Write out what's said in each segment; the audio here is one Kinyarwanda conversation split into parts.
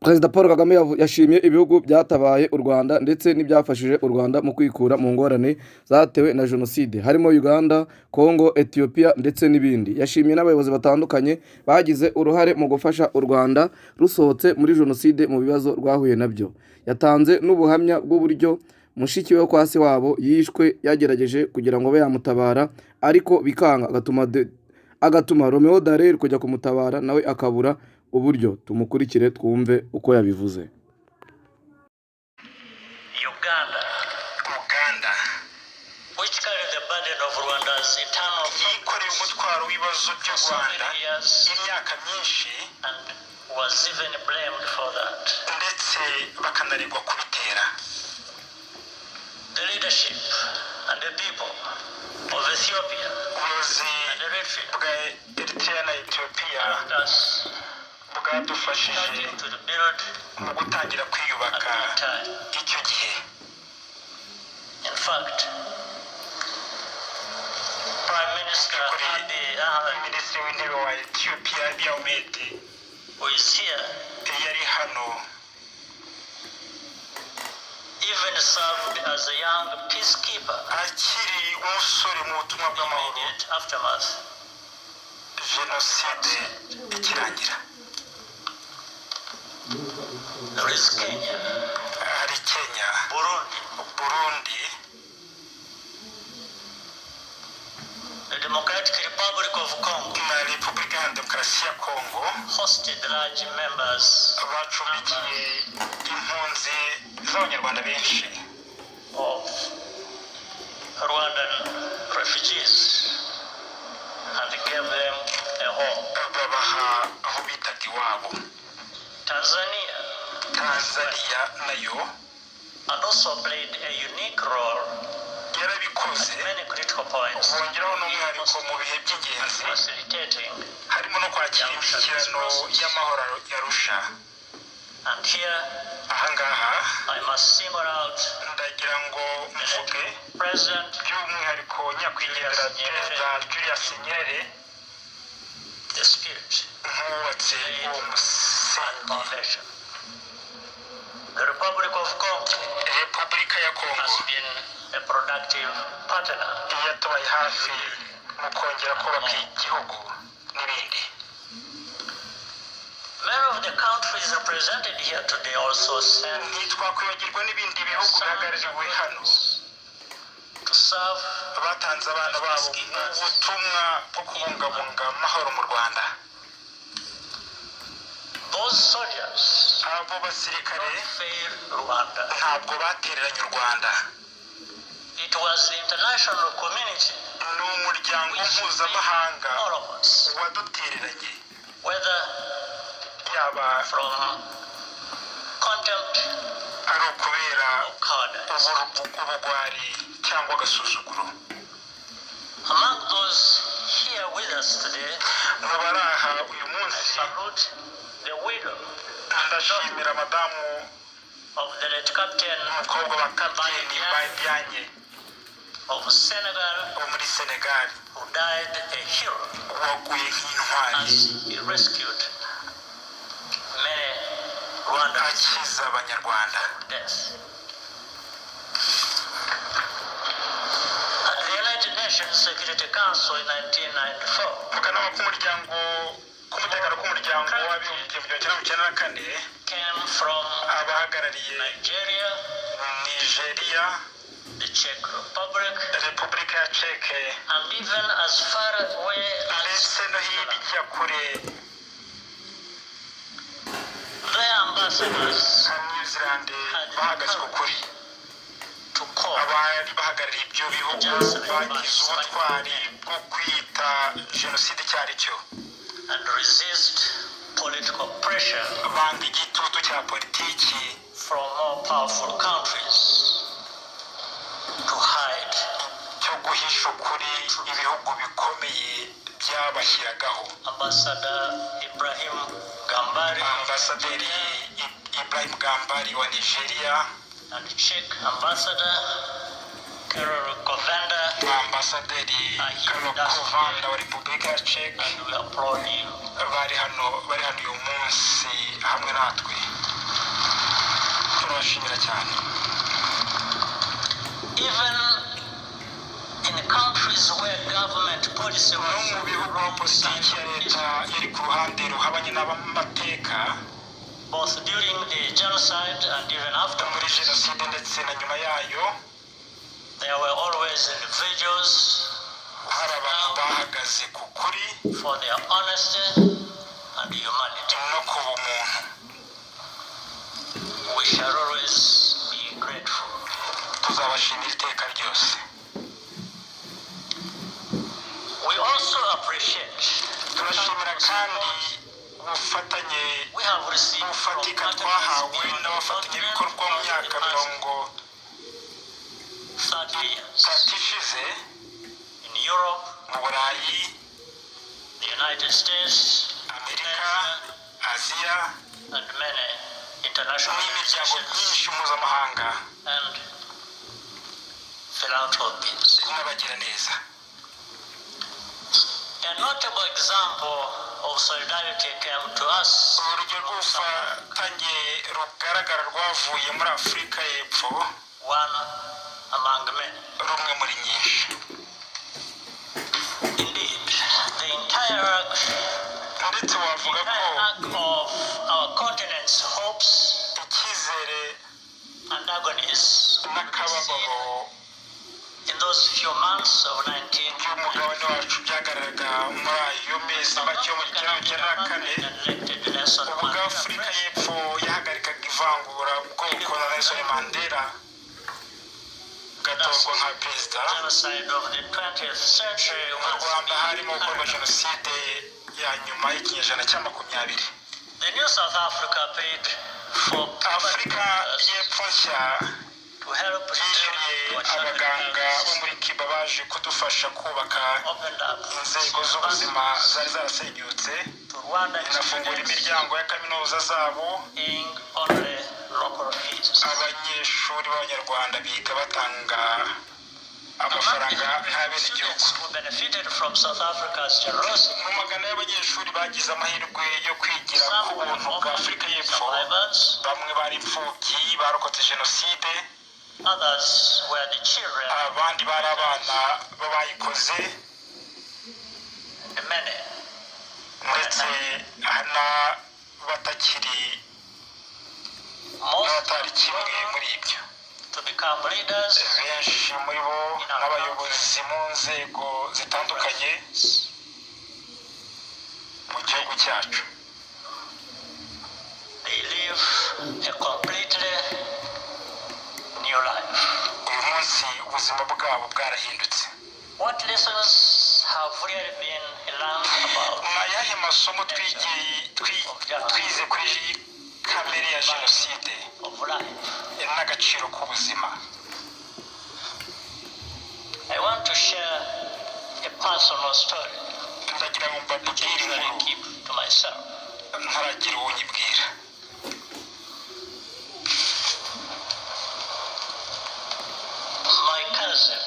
Perezida Paul Kagame yashimye ibihugu byatabaye u Rwanda ndetse n'ibyafashije u Rwanda mu kwikura mu ngorane zatewe na jenoside harimo Uganda, Congo, Ethiopia ndetse n'ibindi. Yashimiye n'abayobozi batandukanye bagize uruhare mu gufasha u Rwanda rusohotse muri jenoside mu bibazo rwahuye nabyo. Yatanze n'ubuhamya bw'uburyo mushiki we kwa se wabo yishwe yagerageje kugira ngo abe yamutabara ariko bikanga agatuma Romeo Dallaire kujya kumutabara nawe akabura uburyo. Tumukurikire twumve uko yabivuze. Uganda which carry the burden of Rwanda's internal yikoreye umutwaro w'ibibazo by'u Rwanda imyaka myinshi and was even blamed for that. ndetse bakanaregwa kubitera. The leadership and the people of Ethiopia ubuyobozi and Eritrea bwa Eritrea na Ethiopia helped us bwadufashije to build mu gutangira kwiyubaka icyo gihe. In fact, Prime Minister Abiy Ahmed, minisitiri w'intebe wa Ethiopia Abiy Ahmed, who is here, yari hano even served as a young peacekeeper akiri umusore mu butumwa in bw'amahoro immediate aftermath. jenoside ikirangira. There is Kenya, hari Kenya, Burundi, the Democratic Republic of Congo na Repubulika ya Demokarasi ya Kongo hosted large members bacumbikiye impunzi z'abanyarwanda benshi of Rwandan refugees and gave them a home. babaha aho bitaga iwabo. Tanzania nayo and also played a unique role yarabikoze at many critical points bongeraho n'umwihariko mu bihe by'ingenzi facilitating, harimo no kwakira imishyikirano y'amahoro yarusha. and here ahangaha I must single out ndagira ngo mvuge President by'umwihariko nyakwigendera Perezida Julius Nyerere, the spirit nk'uwubatse uwo musingi. foundation. The Republic of Congo Repubulika ya has Kongo been a productive partner yatubaye hafi mu kongera kubaka igihugu n'ibindi. Many of the countries represented here today also sent ntitwakwibagirwa n'ibindi bihugu bihagarariwe hano to serve batanze abana babo mu butumwa bwo kubungabunga amahoro mu Rwanda. those soldiers abo basirikare failed Rwanda. ntabwo batereranye u Rwanda. It was the international community, ni umuryango mpuzamahanga all of us, wadutereranye, whether yaba from contempt ari ukubera or cowardice. ubugwari cyangwa agasuzuguro. Among those here with us today, mu bari aha uyu I munsi salute the widow ndashimira madamu of the late captain umukobwa wa kapiteni Bayanye of Senegal, wo muri Senegal who died a hero waguye nk'intwari as he rescued many Rwandans akiza abanyarwanda. from death. At the United Nations Security Council in 1994, mu kanama k'umutekano k'umuryango w'abibumbye mu 1994 came from abahagarariye Nigeria, Nigeria, the Czech Republic, Repubulika ya Czech and even as far away as ndetse no hirya kure their ambassadors nka New Zealand bahagaze ukuri. to call abari bahagarariye ibyo bihugu bagize ubutwari bwo kwita jenoside icyo ari cyo, and resist political pressure banga igitutu cya politiki from more powerful countries to hide cyo guhisha ukuri ibihugu bikomeye byabashyiragaho. Ambassador Ibrahim Gambari Ambasaderi Ibrahim Gambari wa Nigeria, and Czech Ambassador Karol Kovanda, Ambasaderi Karol Kovanda wa Repubulika ya Czech, and we applaud you. bari hano uyu munsi hamwe natwe. turabashimira cyane. Even in countries where government policy no was mu bihugu aho politiki ya leta iri ku ruhande ruhabanye n'amateka both during the genocide and even after, muri jenoside ndetse na nyuma yayo, there were always individuals hari abantu bahagaze ku kuri for their honesty and humanity. no kuba umuntu. We shall always be grateful. Tuzabashimira iteka ryose. We also appreciate turashimira kandi ubufatanye we have received from bufatika partners twahawe in n'abafatanyabikorwa mu myaka 30 years ishize in Europe, mu Burayi, the United States, Amerika, Aziya and many international n'imiryango organizations myinshi mpuzamahanga and philanthropies. n'abagira neza. A notable example of solidarity came to us urugero rw'ubufatanye rugaragara rwavuye muri Afurika y'Epfo, one among many. rumwe muri nyinshi. Indeed, the entire ndetse wavuga ko arc of our continent's hopes icyizere and agonies n'akababaro in those few months of 19 by'umugabane wacu byagaragaraga muri ayo mezi make yo mu gihumbi kimwe na kane, ubwo Afurika y'Epfo yahagarikaga ivangura bwoko na Nelson Mandela gatorwa nka perezida. Mu Rwanda harimo gukorwa jenoside ya nyuma y'ikinyejana cya 20. The new South Africa paid for Afurika y'Epfo nshya to help yishyuriye abaganga bo muri Kiba baje kudufasha kubaka opened up inzego z'ubuzima zari zarasenyutse, to Rwanda inafungura imiryango ya kaminuza zabo, paying only local fees. abanyeshuri b'Abanyarwanda biga batanga amafaranga nk'abenegihugu. Who benefited from South Africa's generosity, mu magana y'abanyeshuri bagize amahirwe yo kwigira ku buntu bwa Afurika y'Epfo, survivors, bamwe bari imfubyi barokotse jenoside, others were the children, abandi bari abana b'abayikoze, and many ndetse n'abatakiri n'abatari kimwe muri ibyo. to become leaders benshi muri bo n'abayobozi mu nzego zitandukanye mu gihugu cyacu. they live a completely new life. uyu munsi ubuzima bwabo bwarahindutse. What lessons have really been learned about ni ayahe masomo twize kuri kamere ya jenoside of life? n'agaciro k'ubuzima? I want to share a personal story ndagira ngo mbabwire which I inkuru keep to myself. ntaragira uwo nyibwira. My cousin,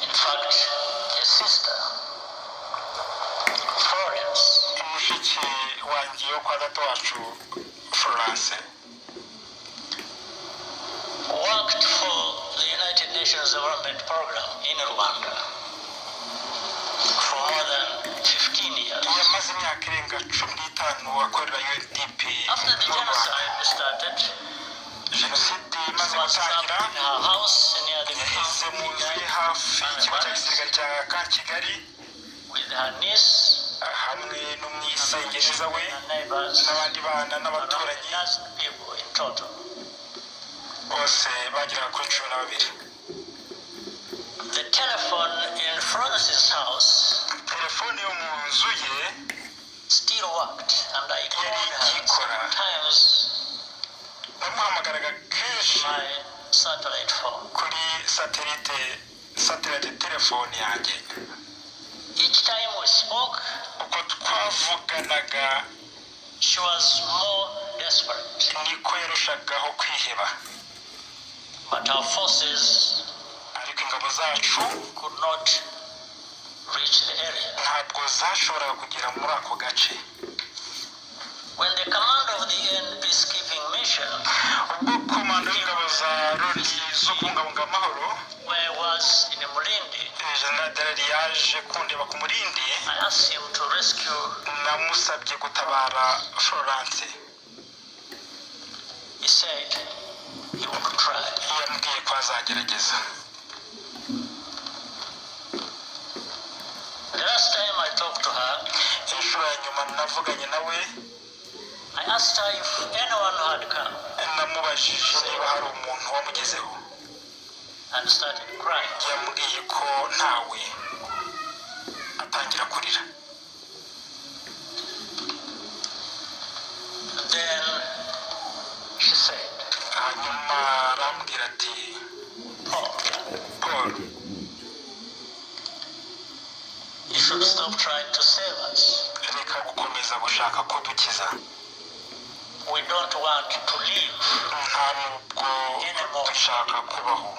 in fact, a sister, Florence, mushiki wanjye wo kwa gato wacu Florence worked for the United Nations Development Program in Rwanda for more than 15 years. yamaze imyaka irenga 15 akorera UNDP After the mu Rwanda. genocide started, jenoside she imaze was trapped gutangira in her house near the yaheze mu nzu ye hafi y'ikigo cya gisirikare cya Kigali with her niece, hamwe n'umwisengereza we her neighbors, n'abandi bana around n'abaturanyi 1,000 people in total. bose bageraga kuri 12. The telephone in Florence's house telefone yo mu nzu ye still worked, and I called her ikikora. sometimes namuhamagaraga kenshi my satellite phone. kuri satellite telefone yanjye. Each time we spoke, uko twavuganaga she was more desperate, niko yarushagaho kwiheba, but our forces ariko ingabo zacu could not reach the area. ntabwo zashoboraga kugera muri ako gace. When the command of the UN yaje kundeba ku murindi I asked him to rescue. namusabye gutabara Florence. He said he would try. yambwiye ko azagerageza. The last time I talked to her, inshuro ya nyuma navuganye nawe I asked her if anyone had come namubajije niba hari umuntu wamugezeho. and started crying. yambwiye ko ntawe, atangira kurira. Then she said, hanyuma arambwira ati Paul, you should stop trying to save us. reka gukomeza gushaka kudukiza. We don't want to live. nta nubwo dushaka kubaho.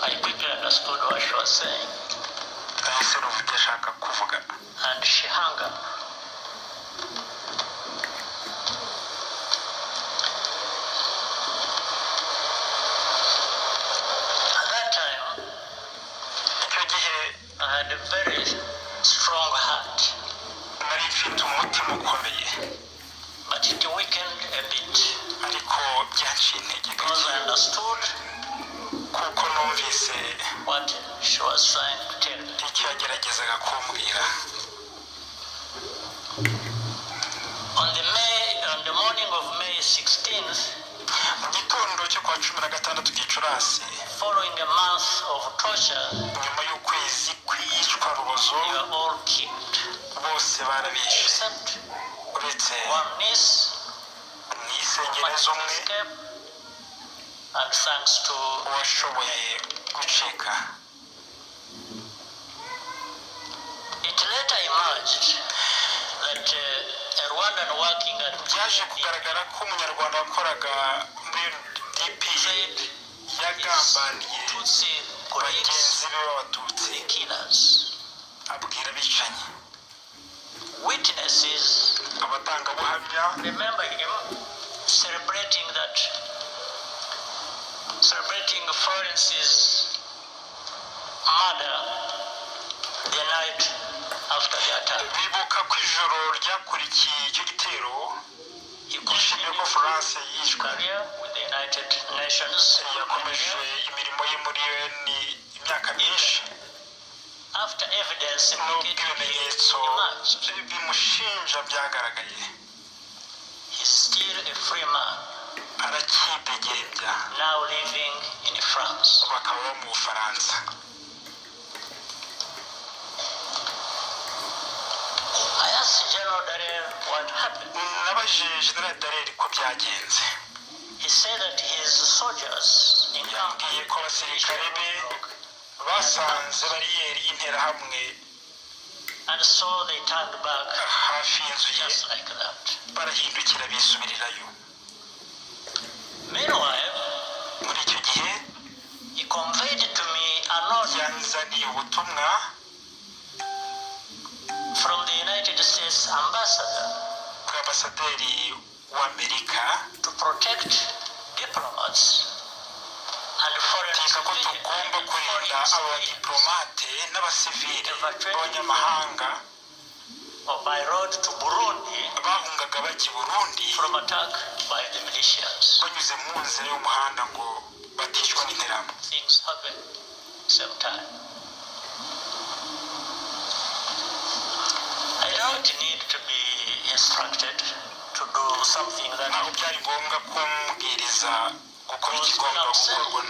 I quickly understood what she was saying, nahise numva ibyo ashaka kuvuga. and she hung up. At that time, icyo gihe I had a very strong heart, nari mfite umutima ukomeye, but it weakened a bit ariko byanciye intege because I gake understood kuko numvise what she was trying to tell me. icyo yageragezaga kumbwira. On the morning of May 16th, mu gitondo cyo kwa 16 Gicurasi, following a month of torture, nyuma y'ukwezi kwicwa rubozo, they were all killed, bose barabishe except uretse one niece who mwisengereza managed to umwe escape, and thanks to washoboye gucika. it later emerged that a Rwandan working at byaje kugaragara ko umunyarwanda wakoraga muri DP trade yagambaniye Tutsi colleagues, bagenzi be b'abatutsi, killers. abwira abicanyi. Witnesses abatangabuhamya remember him celebrating Florence's murder the night after the attack. bibuka ko ijoro ryakurikiye icyo gitero He yishimiye ko continued France his yishwe. career with the United Nations. yakomeje imirimo ye muri UN imyaka myinshi, After evidence nubwo indicating ibimenyetso he emerged, bimushinja byagaragaye, he's still a free man, aracyidegembya. now living in France. bakaba bo mu Bufaransa. I asked General Dallaire what happened. nabajije General Dallaire ko byagenze. He said that his soldiers encamped yambwiye ko abasirikare be basanze bariyeri y'interahamwe and so they turned back hafi y'inzu ye, just like that. barahindukira bisubirirayo. Meanwhile, muri icyo gihe he conveyed to me a note yanzaniye ubutumwa from the United States ambassador bw'ambasaderi w'Amerika to protect diplomats and foreign ategeka ko civilians tugomba kurinda abadiplomate n'abasivili b'abanyamahanga by road to Burundi bahungaga bajya i Burundi from attack by the militias. banyuze mu nzira y'umuhanda ngo baticwa n'interahamwe. Things happen same time. I don't need to be instructed to do something that ntabwo byari ngombwa kumbwiriza gukora ikigomba gukorwa